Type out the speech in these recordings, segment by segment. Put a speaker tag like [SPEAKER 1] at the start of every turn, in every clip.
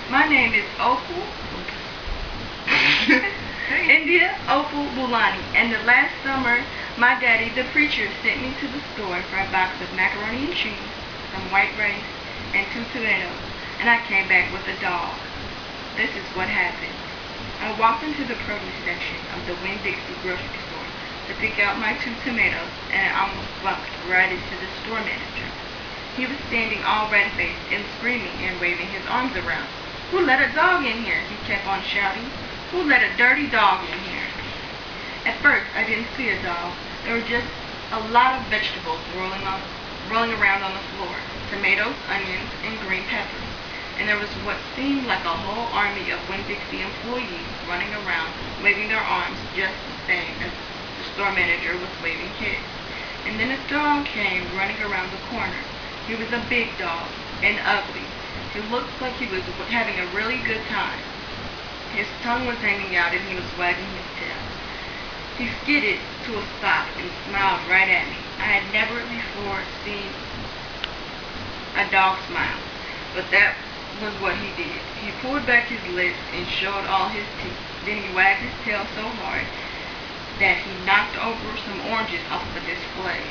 [SPEAKER 1] My name is Opal India Opal Bulani, and the last summer, my daddy, the preacher, sent me to the store for a box of macaroni and cheese, some white rice, and 2 tomatoes, and I came back with a dog. This is what happened. I walked into the produce section of the Winn-Dixie grocery store to pick out my 2 tomatoes, and I almost bumped right into the store manager. He was standing all red-faced and screaming and waving his arms around. "Who let a dog in here?" he kept on shouting. "Who let a dirty dog in here?" At first, I didn't see a dog. There were just a lot of vegetables rolling around on the floor, tomatoes, onions, and green peppers. And there was what seemed like a whole army of Winn-Dixie employees running around, waving their arms just the same as the store manager was waving his. And then a dog came running around the corner. He was a big dog and ugly. He looked like he was having a really good time. His tongue was hanging out and he was wagging his tail. He skidded to a stop and smiled right at me. I had never before seen a dog smile, but that was what he did. He pulled back his lips and showed all his teeth. Then he wagged his tail so hard that he knocked over some oranges off the display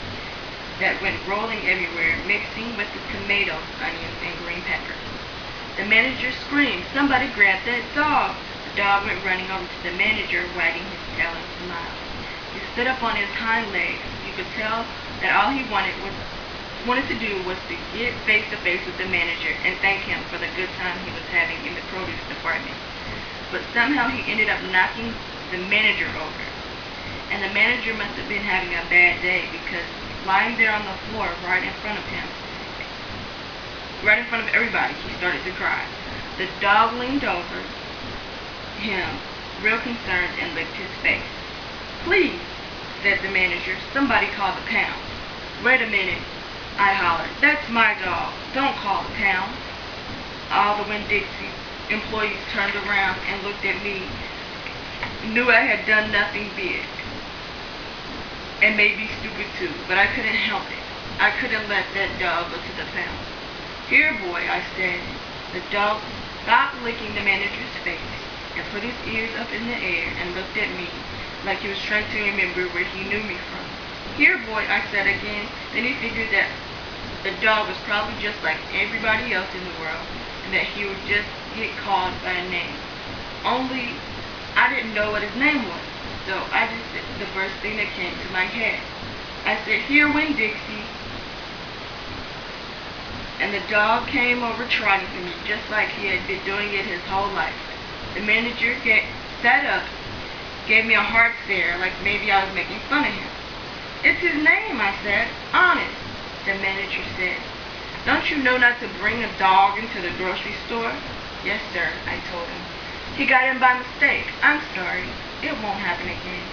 [SPEAKER 1] that went rolling everywhere, mixing with the tomatoes, onions, and green peppers. The manager screamed, "Somebody grab that dog!" The dog went running over to the manager, wagging his tail and smiled. He stood up on his hind legs. You could tell that all he wanted to do was to get face to face with the manager and thank him for the good time he was having in the produce department. But somehow he ended up knocking the manager over. And the manager must have been having a bad day, because lying there on the floor right in front of him, right in front of everybody, he started to cry. The dog leaned over him, real concerned, and licked his face. "Please," said the manager, "somebody call the pound." "Wait a minute," I hollered. "That's my dog. Don't call the pound." All the Winn-Dixie employees turned around and looked at me, knew I had done nothing big, and maybe stupid too, but I couldn't help it. I couldn't let that dog go to the pound. "Here, boy," I said. The dog stopped licking the manager's face and put his ears up in the air and looked at me like he was trying to remember where he knew me from. "Here, boy," I said again. Then he figured that the dog was probably just like everybody else in the world, and that he would just get called by a name. Only I didn't know what his name was, so I just said the first thing that came to my head. I said, "Here, Winn-Dixie." And the dog came over trotting to me, just like he had been doing it his whole life. The manager sat up, gave me a hard stare, like maybe I was making fun of him. "It's his name," I said. "Honest," the manager said. "Don't you know not to bring a dog into the grocery store?" "Yes, sir," I told him. "He got in by mistake. I'm sorry. It won't happen again."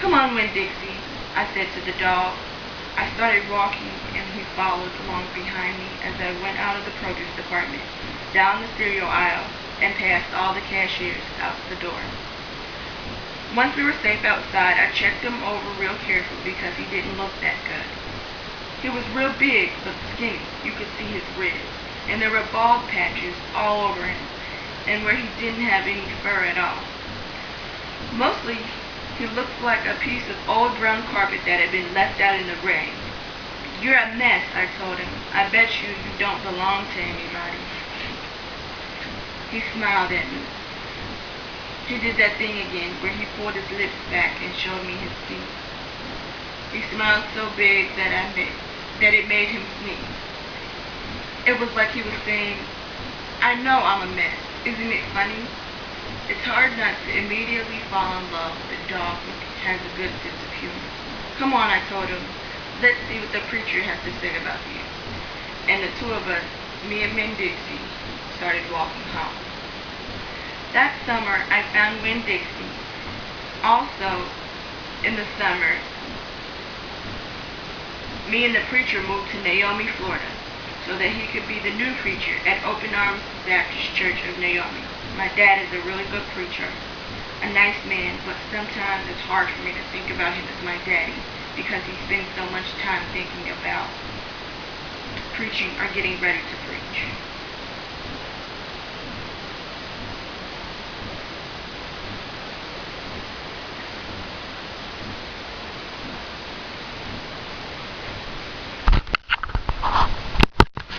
[SPEAKER 1] "Come on, Winn-Dixie," I said to the dog. I started walking, and he followed along behind me as I went out of the produce department, down the cereal aisle, and past all the cashiers out the door. Once we were safe outside, I checked him over real careful because he didn't look that good. He was real big but skinny. You could see his ribs, and there were bald patches all over him, and where he didn't have any fur at all. Mostly, he looked like a piece of old brown carpet that had been left out in the rain. "You're a mess," I told him. "I bet you don't belong to anybody." He smiled at me. He did that thing again where he pulled his lips back and showed me his teeth. He smiled so big that it made him sneeze. It was like he was saying, "I know I'm a mess. Isn't it funny?" It's hard not to immediately fall in love with a dog who has a good sense of humor. "Come on," I told him. "Let's see what the preacher has to say about you." And the two of us, me and Winn-Dixie, started walking home. That summer, I found Winn-Dixie. Also, in the summer, me and the preacher moved to Naomi, Florida, so that he could be the new preacher at Open Arms Baptist Church of Naomi. My dad is a really good preacher, a nice man, but sometimes it's hard for me to think about him as my daddy because he spends so much time thinking about preaching or getting ready to preach.